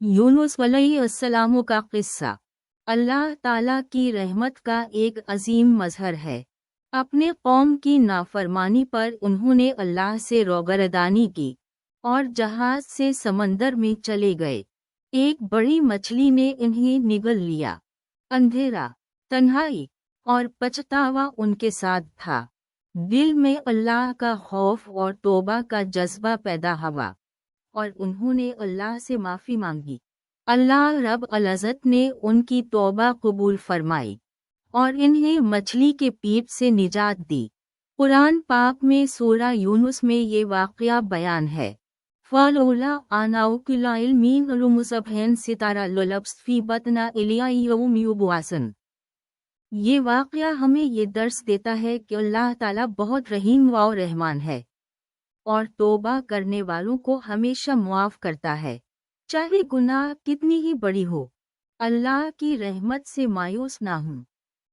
यूनुस अलैहिस्सलाम का किस्सा। अल्लाह ताला की रहमत का एक अजीम मजहर है। अपने कौम की नाफरमानी पर उन्होंने अल्लाह से रोगरदानी की और जहाज से समंदर में चले गए। एक बड़ी मछली ने इन्हें निगल लिया। अंधेरा, तन्हाई और पछतावा उनके साथ था। दिल में अल्लाह का खौफ और तौबा का जज्बा पैदा हुआ और उन्होंने अल्लाह से माफ़ी मांगी। अल्लाह रब अल-इज़्ज़त ने उनकी तौबा कबूल फरमाई और इन्हें मछली के पेट से निजात दी। कुरान पाक में सूरा यूनुस में ये वाक़या बयान है। फ़लौला अनहुकिल इल्मीन लमुसबहन सितारा लुलब्स फ़ी बतना इलिया यौम युबअसन। ये वाक़या हमें ये दर्स देता है कि अल्लाह ताला बहुत रहीम व रहमान है और तौबा करने वालों को हमेशा मुआफ़ करता है, चाहे गुनाह कितनी ही बड़ी हो। अल्लाह की रहमत से मायूस ना हूँ।